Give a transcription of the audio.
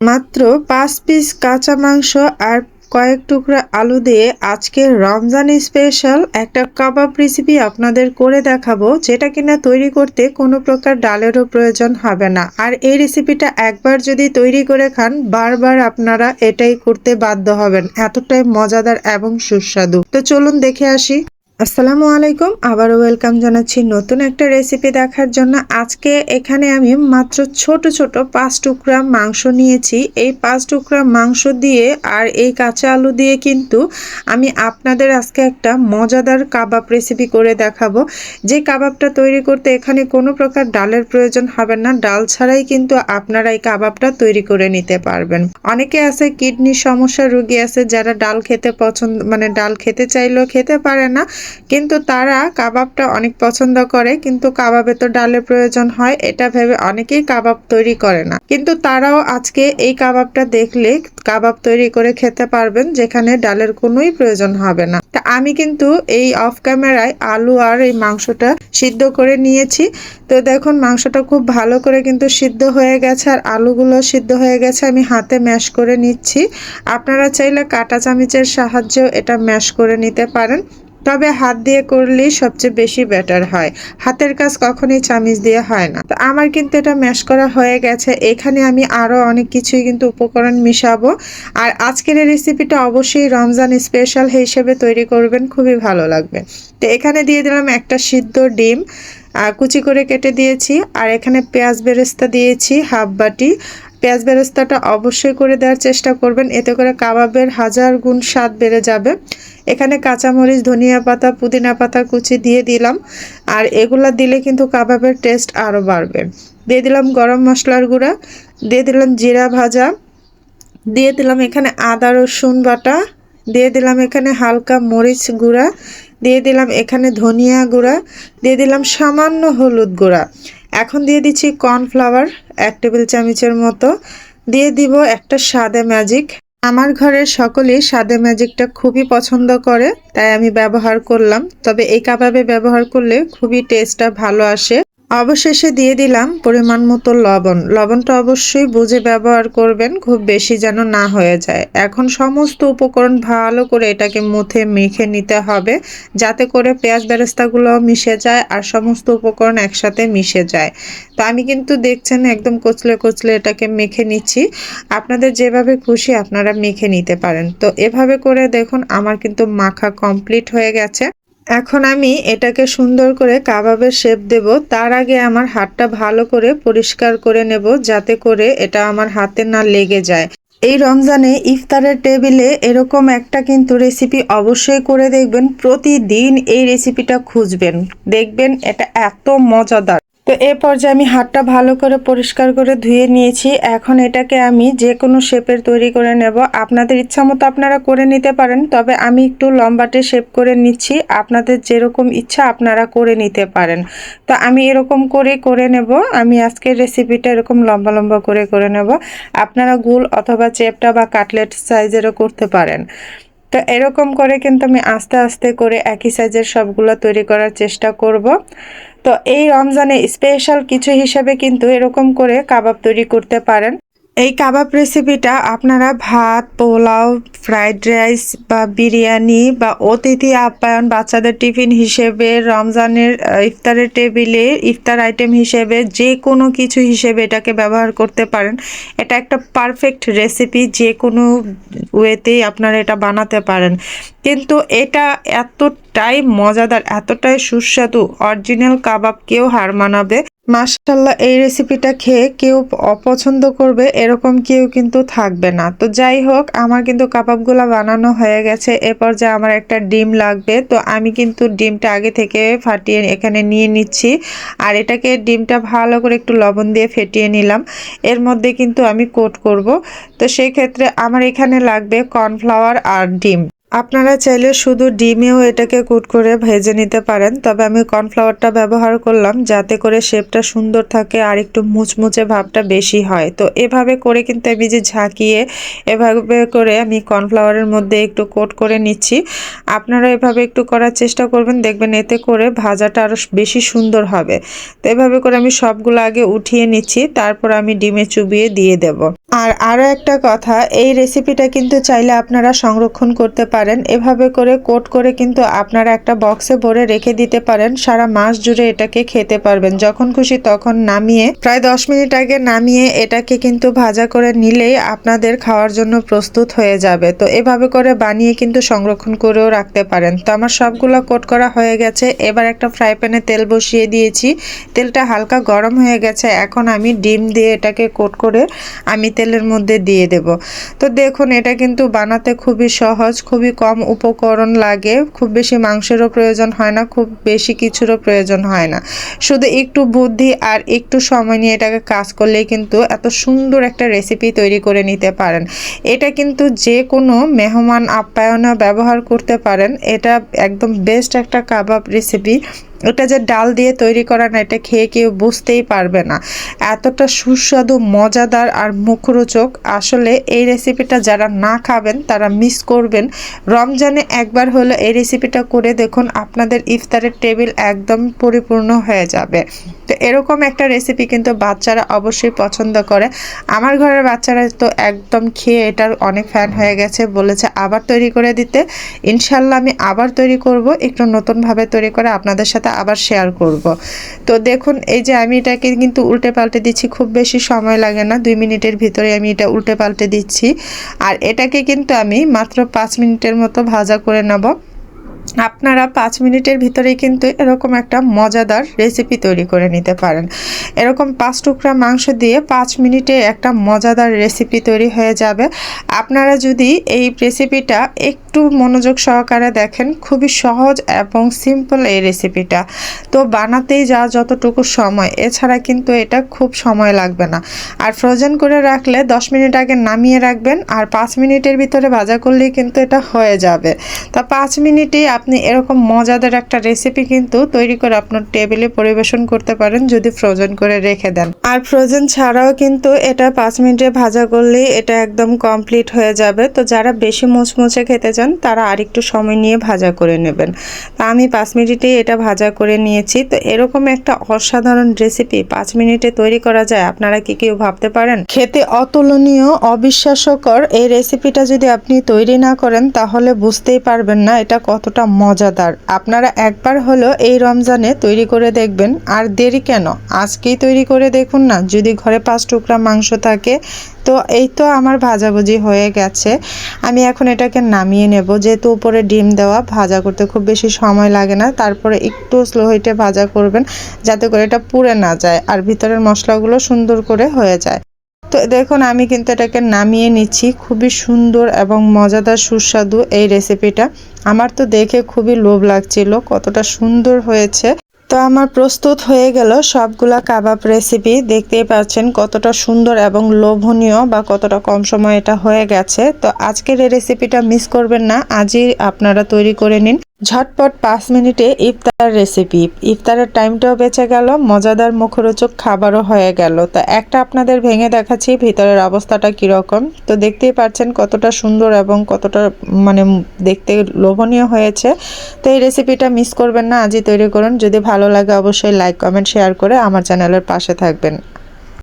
মাত্র ৫ পিস কাঁচা মাংস আর কয়েক টুকরা আলু দিয়ে আজকে রমজান স্পেশাল একটা কাবাব রেসিপি আপনাদের করে দেখাবো, যেটা কিনা তৈরি করতে কোনো প্রকার ডালেরও প্রয়োজন হবে না। আর এই রেসিপিটা একবার যদি তৈরি করে খান, বারবার আপনারা এটাই করতে বাধ্য হবেন, এতটাই মজাদার এবং সুস্বাদু। তো চলুন দেখে আসি। আসসালামু আলাইকুম, আবারও ওয়েলকাম জানাচ্ছি নতুন একটা রেসিপি দেখার জন্য। আজকে এখানে আমি মাত্র ছোট ছোট ৫ টুকরা মাংস নিয়েছি। এই ৫ টুকরা মাংস দিয়ে আর এই কাঁচা আলু দিয়ে কিন্তু আমি আপনাদের আজকে একটা মজাদার কাবাব রেসিপি করে দেখাবো। যে কাবাবটা তৈরি করতে এখানে কোনো প্রকার ডালের প্রয়োজন হবে না, ডাল ছাড়াই কিন্তু আপনারা এই কাবাবটা তৈরি করে নিতে পারবেন। অনেকে আছে কিডনির সমস্যা রোগী আছে যারা ডাল খেতে পছন্দ ডাল খেতে চাইলেও খেতে পারে না, কিন্তু তারা কাবাবটা অনেক পছন্দ করে, কিন্তু কাবাবে তো ডালের প্রয়োজন হয়, এটা ভেবে অনেকেই কাবাব তৈরি করে না। কিন্তু তারাও আজকে এই কাবাবটা দেখলে কাবাব তৈরি করে খেতে পারবেন, যেখানে ডালের কোনোই প্রয়োজন হবে না। তা আমি কিন্তু এই অফ ক্যামেরায় আলু আর এই মাংসটা সিদ্ধ করে নিয়েছি। তো দেখুন মাংসটা খুব ভালো করে কিন্তু সিদ্ধ হয়ে গেছে আর আলুগুলো সিদ্ধ হয়ে গেছে। আমি হাতে ম্যাশ করে নিচ্ছি। আপনারা চাইলে কাঁটা চামচের সাহায্যেও এটা ম্যাশ করে নিতে পারেন, তবে হাত দিয়ে করলেই সবচেয়ে বেশি বেটার হয়। হাতের কাজ কখনোই চামিচ দিয়ে হয় না। তো আমার কিন্তু এটা ম্যাশ করা হয়ে গেছে। এখানে আমি আরো অনেক কিছুই কিন্তু উপকরণ মিশাবো। আর আজকের এই রেসিপিটা অবশ্যই রমজান স্পেশাল হিসেবে তৈরি করবেন, খুবই ভালো লাগবে। তো এখানে দিয়ে দিলাম একটা সিদ্ধ ডিম, কুচি করে কেটে দিয়েছি। আর এখানে পেঁয়াজ বেরেস্তা দিয়েছি হাফ বাটি। পেঁয়াজ বেরেস্তাটা অবশ্যই করে দেওয়ার চেষ্টা করবেন, এতে করে কাবাবের হাজার গুণ স্বাদ বেড়ে যাবে। এখানে কাঁচামরিচ, ধনিয়া পাতা, পুদিনা পাতা কুচি দিয়ে দিলাম। আর এগুলা দিলে কিন্তু কাবাবের টেস্ট আরও বাড়বে। দিয়ে দিলাম গরম মশলার গুঁড়া, দিয়ে দিলাম জিরা ভাজা, দিয়ে দিলাম এখানে আদা রসুন বাটা, দিয়ে দিলাম এখানে হালকা মরিচ গুঁড়া, দিয়ে দিলাম এখানে ধনিয়া গুঁড়া, দিয়ে দিলাম সামান্য হলুদ গুঁড়া। এখন দিয়ে দিচ্ছি কর্নফ্লাওয়ার ১ টেবিল চামচের মতো, দিয়ে দিব একটা স্বাদে ম্যাজিক। আমার ঘরের সকলেই স্বাদে ম্যাজিকটা খুবই পছন্দ করে, তাই আমি ব্যবহার করলাম। তবে এই কাবাবে ব্যবহার করলে খুবই টেস্টটা ভালো আসে। অবশেষে দিয়ে দিলাম পরিমাণ মতো লবণ। লবণটা অবশ্যই বুঝে ব্যবহার করবেন, খুব বেশি যেন না হয়ে যায়। এখন সমস্ত উপকরণ ভালো করে এটাকে মুথে মেখে নিতে হবে, যাতে করে পেঁয়াজ বেরেস্তাগুলো মিশে যায় আর সমস্ত উপকরণ একসাথে মিশে যায়। তো আমি কিন্তু দেখছেন একদম কচলে কচলে এটাকে মেখে নিচ্ছি। আপনাদের যেভাবে খুশি আপনারা মেখে নিতে পারেন। তো এভাবে করে দেখুন আমার কিন্তু মাখা কমপ্লিট হয়ে গেছে। এখন আমি এটাকে সুন্দর করে কাবাবের শেপ দেব। তার আগে আমার হাতটা ভালো করে পরিষ্কার করে নেব, যাতে করে এটা আমার হাতে না লেগে যায়। এই রমজানে ইফতারের টেবিলে এরকম একটা কিন্তু রেসিপি অবশ্যই করে দেখবেন। প্রতিদিন এই রেসিপিটা খুঁজবেন, দেখবেন এটা এত মজাদার। তো এই পর্যায়ে আমি হাতটা ভালো করে পরিষ্কার করে ধুয়ে নিয়েছি। এখন এটাকে আমি যে কোনো শেপের তৈরি করে নেব। আপনাদের ইচ্ছা মতো আপনারা করে নিতে পারেন, তবে আমি একটু লম্বাটে শেপ করে নিচ্ছি। আপনাদের যেরকম ইচ্ছা আপনারা করে নিতে পারেন। তো আমি এরকম করে নেব। আমি আজকের রেসিপিটা এরকম লম্বা লম্বা করে নেব। আপনারা গোল অথবা চেপটা বা কাটলেট সাইজেরও করতে পারেন। তো এরকম করে কিন্তু আমি আস্তে আস্তে করে একই সাইজের সবগুলো তৈরি করার চেষ্টা করব। তো এই রমজানে স্পেশাল কিছু হিসেবে কিন্তু এরকম করে কাবাব তৈরি করতে পারেন। এই কাবাব রেসিপিটা আপনারা ভাত, পোলাও, ফ্রাইড রাইস বা বিরিয়ানি বা অতিথি আপ্যায়ন, বাচ্চাদের টিফিন হিসেবে, রমজানের ইফতারের টেবিলে ইফতার আইটেম হিসেবে, যে কোনো কিছু হিসেবে এটাকে ব্যবহার করতে পারেন। এটা একটা পারফেক্ট রেসিপি, যে কোনো ওয়েতেই আপনারা এটা বানাতে পারেন। কিন্তু এটা এতটাই মজাদার, এতটাই সুস্বাদু, অরিজিনাল কাবাব কেউ হার মানাবে। মাশাআল্লাহ, এই রেসিপিটা খেয়ে কেউ অপছন্দ করবে এরকম কেউ কিন্তু থাকবে না। তো যাই হোক, আমার কিন্তু কাবাবগুলো বানানো হয়ে গেছে। এ পর্যায়ে আমার একটা ডিম লাগবে। তো আমি কিন্তু ডিমটা আগে থেকে ফাটিয়ে এখানে নিয়ে নিচ্ছি। আর এটাকে ডিমটা ভালো করে একটু লবণ দিয়ে ফেটিয়ে নিলাম। এর মধ্যে কিন্তু আমি কোট করব। তো সেই ক্ষেত্রে আমার এখানে লাগবে কর্নফ্লাওয়ার আর ডিম। আপনারা চাইলে শুধু ডিমেও এটাকে কুট করে ভেজে নিতে পারেন, তবে আমি কর্নফ্লাওয়ারটা ব্যবহার করলাম যাতে করে শেপটা সুন্দর থাকে আর একটু মুচমুচে ভাবটা বেশি হয়। তো এভাবে করে কিন্তু আমি যে ঝাঁকিয়ে এভাবে করে আমি কর্নফ্লাওয়ারের মধ্যে একটু কোট করে নিচ্ছি। আপনারা এভাবে একটু করার চেষ্টা করবেন, দেখবেন এতে করে ভাজাটা আরও বেশি সুন্দর হবে। তো এভাবে করে আমি সবগুলো আগে উঠিয়ে নিচ্ছি, তারপর আমি ডিমে চুবিয়ে দিয়ে দেব। আর আরও একটা কথা, এই রেসিপিটা কিন্তু চাইলে আপনারা সংরক্ষণ করতে পারেন। এভাবে করে কোট করে কিন্তু আপনারা একটা বক্সে ভরে রেখে দিতে পারেন, সারা মাস জুড়ে এটাকে খেতে পারবেন। যখন খুশি তখন নামিয়ে প্রায় 10 মিনিট আগে নামিয়ে এটাকে কিন্তু ভাজা করে নিলেই আপনাদের খাওয়ার জন্য প্রস্তুত হয়ে যাবে। তো এভাবে করে বানিয়ে কিন্তু সংরক্ষণ করেও রাখতে পারেন। তো আমার সবগুলো কোট করা হয়ে গেছে। এবার একটা ফ্রাই প্যানে তেল বসিয়ে দিয়েছি, তেলটা হালকা গরম হয়ে গেছে। এখন আমি ডিম দিয়ে এটাকে কোট করে আমি তেলের মধ্যে দিয়ে দেব। তো দেখুন, এটা কিন্তু বানাতে খুবই সহজ, খুবই কম উপকরণ লাগে, খুব বেশি মাংসেরও প্রয়োজন হয় না, খুব বেশি কিছুরও প্রয়োজন হয় না। শুধু একটু বুদ্ধি আর একটু সময় নিয়ে এটাকে কাজ করলেই কিন্তু এত সুন্দর একটা রেসিপি তৈরি করে নিতে পারেন। এটা কিন্তু যে কোনো মেহমান আপ্যায়নে ব্যবহার করতে পারেন। এটা একদম বেস্ট একটা কাবাব রেসিপি। এটা যে ডাল দিয়ে তৈরি করা না, এটা খেয়ে কেউ বুঝতেই পারবে না, এতটা সুস্বাদু, মজাদার আর মুখরোচক। আসলে এই রেসিপিটা যারা না খাবেন তারা মিস করবেন। রমজানে একবার হলো এই রেসিপিটা করে দেখুন, আপনাদের ইফতারের টেবিল একদম পরিপূর্ণ হয়ে যাবে। তো এরকম একটা রেসিপি কিন্তু বাচ্চারা অবশ্যই পছন্দ করে। আমার ঘরের বাচ্চারা তো একদম খেয়ে এটার অনেক ফ্যান হয়ে গেছে, বলেছে আবার তৈরি করে দিতে। ইনশাল্লাহ আমি আবার তৈরি করব, একটু নতুনভাবে তৈরি করে আপনাদের সাথে আবার শেয়ার করব। তো দেখুন, এই যে আমি এটাকে কিন্তু উল্টে পাল্টে দিচ্ছি, খুব বেশি সময় লাগে না, 2 মিনিটের ভিতরে আমি এটা উল্টে পাল্টে দিচ্ছি। আর এটাকে কিন্তু আমি মাত্র 5 মিনিটের মতো ভাজা করে নেব। আপনারা 5 মিনিটের ভিতরেই কিন্তু এরকম একটা মজাদার রেসিপি তৈরি করে নিতে পারেন। এরকম 5 টুকরা মাংস দিয়ে 5 মিনিটে একটা মজাদার রেসিপি তৈরি হয়ে যাবে। আপনারা যদি এই রেসিপিটা একটু মনোযোগ সহকারে দেখেন, খুবই সহজ এবং সিম্পল এই রেসিপিটা। তো বানাতেই যতটুকু সময়, এছাড়া কিন্তু এটা খুব সময় লাগবে না। আর ফ্রোজেন করে রাখলে 10 মিনিট আগে নামিয়ে রাখবেন, আর 5 মিনিটের ভিতরে ভাজা করলেই কিন্তু এটা হয়ে যাবে। তা 5 মিনিটেই আপনি এরকম মজাদার একটা রেসিপি কিন্তু তৈরি করে আপনার টেবিলে পরিবেশন করতে পারেন যদি ফ্রোজেন করে রেখে দেন। আর ফ্রোজেন ছাড়াও কিন্তু এটা 5 মিনিটে ভাজা করলেই এটা একদম কমপ্লিট হয়ে যাবে। তো যারা বেশি মুচমুচে খেতে চান তারা আরেকটু সময় নিয়ে ভাজা করে নেবেন। তা আমি 5 মিনিটেই এটা ভাজা করে নিয়েছি। তো এরকম একটা অসাধারণ রেসিপি 5 মিনিটে তৈরি করা যায়, আপনারা কি কেউ ভাবতে পারেন? খেতে অতুলনীয়, অবিশ্বাস্যকর এই রেসিপিটা যদি আপনি তৈরি না করেন তাহলে বুঝতেই পারবেন না এটা কতটা মজাদার। আপনারা একবার হলো এই রমজানে তৈরি করে দেখবেন। আর দেরি কেন, আজকেই তৈরি করে দেখুন না। যদি ঘরে 5 টুকরা মাংস থাকে, তো এই তো আমার ভাজাভুজি হয়ে গেছে। আমি এখন এটাকে নামিয়ে নেব, যেহেতু উপরে ডিম দেওয়া, ভাজা করতে খুব বেশি সময় লাগে না। তারপরে একটু স্লো হিটে ভাজা করবেন যাতে করে এটা পুড়ে না যায় আর ভিতরের মশলাগুলো সুন্দর করে হয়ে যায়। তো দেখুন, আমি কিন্তু এটাকে নামিয়ে নিচ্ছি। খুবই সুন্দর এবং মজাদার সুস্বাদু এই রেসিপিটা। আমার তো দেখে খুবই লোভ লাগছিল, কতটা সুন্দর হয়েছে। তো আমার প্রস্তুত হয়ে গেল সবগুলা কাবাব রেসিপি। দেখতেই পাচ্ছেন কতটা সুন্দর এবং লোভনীয়, বা কতটা কম সময় এটা হয়ে গেছে। তো আজকের এই রেসিপিটা মিস করবেন না, আজই আপনারা তৈরি করে নিন। ঝটপট 5 মিনিটে ইফতার রেসিপি। ইফতারের টাইমটাও বেঁচে গেল, মজাদার মুখরোচক খাবারও হয়ে গেল। তো একটা আপনাদের ভেঙে দেখাচ্ছি ভিতরের অবস্থাটা কীরকম। তো দেখতেই পাচ্ছেন কতটা সুন্দর এবং কতটা দেখতে লোভনীয় হয়েছে। তো এই রেসিপিটা মিস করবেন না, আজই তৈরি করুন। যদি ভালো লাগে অবশ্যই লাইক, কমেন্ট, শেয়ার করে আমার চ্যানেলের পাশে থাকবেন।